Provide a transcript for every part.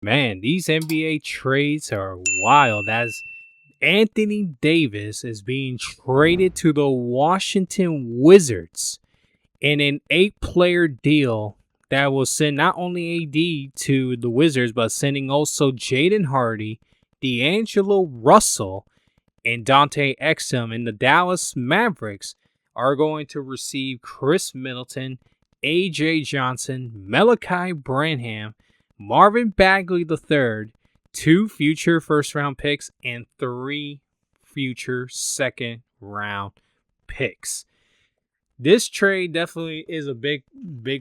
Man, these NBA trades are wild as Anthony Davis is being traded to the Washington Wizards in an 8-player deal that will send not only AD to the Wizards, but sending also Jaden Hardy, D'Angelo Russell, and Dante Exum. And the Dallas Mavericks are going to receive Chris Middleton, AJ Johnson, Malachi Branham, Marvin Bagley III, 2 future first round picks, and 3 future second round picks. This trade definitely is a big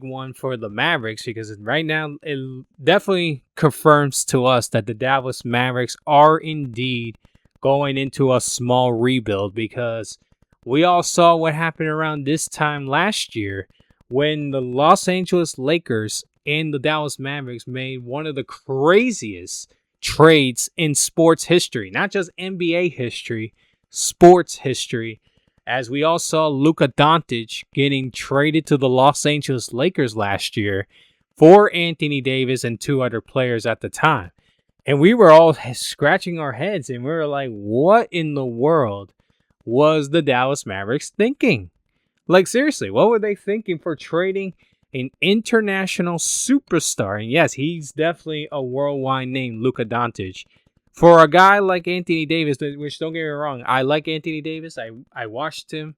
one for the Mavericks because right now it definitely confirms to us that the Dallas Mavericks are indeed going into a small rebuild, because we all saw what happened around this time last year when the Los Angeles Lakers and the Dallas Mavericks made one of the craziest trades in sports history, not just NBA history, sports history, as we all saw Luka Doncic getting traded to the Los Angeles Lakers last year for Anthony Davis and 2 other players at the time. And we were all scratching our heads and we were like, what in the world was the Dallas Mavericks thinking? Like, seriously, what were they thinking for trading an international superstar? And yes, he's definitely a worldwide name, Luka Doncic. For a guy like Anthony Davis, which, don't get me wrong, I like Anthony Davis. I watched him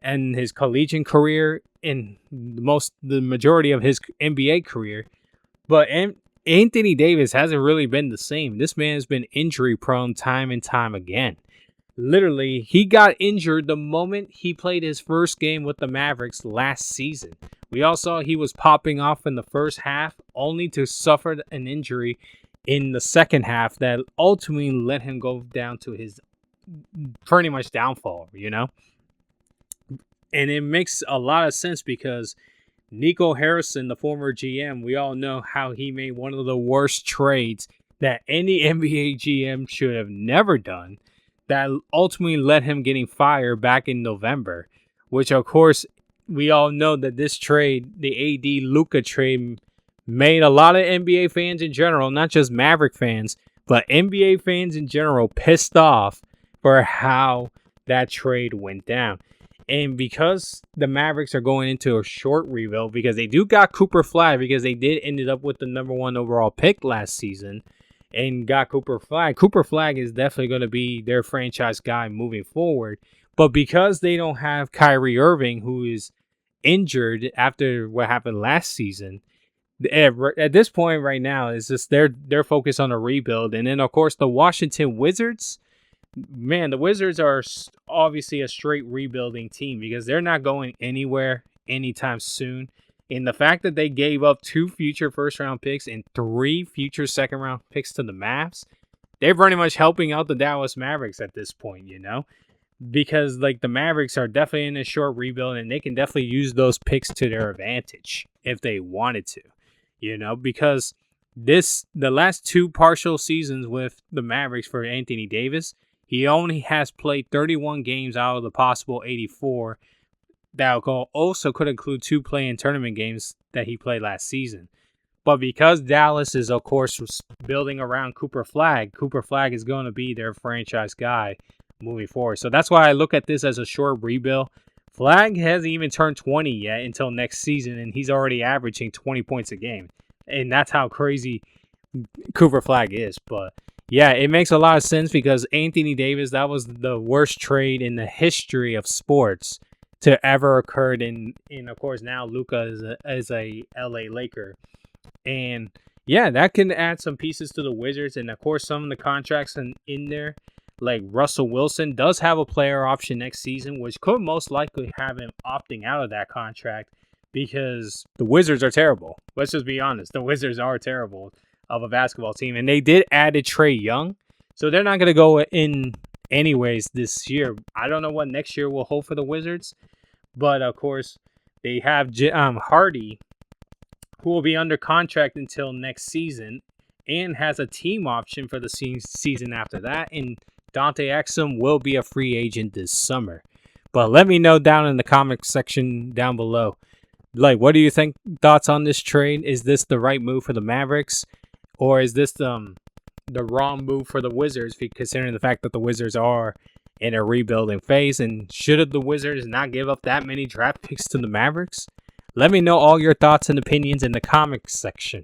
and his collegiate career in the majority of his NBA career. But Anthony Davis hasn't really been the same. This man has been injury prone time and time again. Literally, he got injured the moment he played his first game with the Mavericks last season. We all saw he was popping off in the first half, only to suffer an injury in the second half that ultimately let him go down to his pretty much downfall, And it makes a lot of sense because Nico Harrison, the former GM, we all know how he made one of the worst trades that any NBA GM should have never done, that ultimately led him getting fired back in November, which of course we all know that this trade, the AD Luka trade, made a lot of NBA fans in general, not just Maverick fans, but NBA fans in general, pissed off for how that trade went down. And because the Mavericks are going into a short rebuild, because they do got Cooper Flag, because they did ended up with the number 1 overall pick last season and got Cooper Flag. Cooper Flag is definitely going to be their franchise guy moving forward. But because they don't have Kyrie Irving, who is injured after what happened last season, at this point right now, it's just they're focused on a rebuild. And then, of course, the Washington Wizards, man, the Wizards are obviously a straight rebuilding team because they're not going anywhere anytime soon. And the fact that they gave up 2 future first-round picks and 3 future second-round picks to the Mavs, they're pretty much helping out the Dallas Mavericks at this point, because like the Mavericks are definitely in a short rebuild and they can definitely use those picks to their advantage if they wanted to, because the last 2 partial seasons with the Mavericks for Anthony Davis, he only has played 31 games out of the possible 84. That also could include 2 play-in tournament games that he played last season. But because Dallas is, of course, building around Cooper Flag is going to be their franchise guy moving forward. So that's why I look at this as a short rebuild. Flag hasn't even turned 20 yet until next season, and he's already averaging 20 points a game. And that's how crazy Cooper Flag is. But yeah, it makes a lot of sense because Anthony Davis, that was the worst trade in the history of sports to ever occurred. And of course, now Luka is a LA Laker. And yeah, that can add some pieces to the Wizards. And of course, some of the contracts in there, like Russell Wilson, does have a player option next season, which could most likely have him opting out of that contract because the Wizards are terrible. Let's just be honest. The Wizards are terrible of a basketball team. And they did add a Trae Young. So they're not going to go in anyways this year. I don't know what next year will hold for the Wizards. But of course, they have Hardy, who will be under contract until next season and has a team option for the season after that. And Dante Exum will be a free agent this summer. But let me know down in the comment section down below. Like, what do you think? Thoughts on this trade? Is this the right move for the Mavericks? Or is this the wrong move for the Wizards, considering the fact that the Wizards are in a rebuilding phase? And should the Wizards not give up that many draft picks to the Mavericks? Let me know all your thoughts and opinions in the comments section.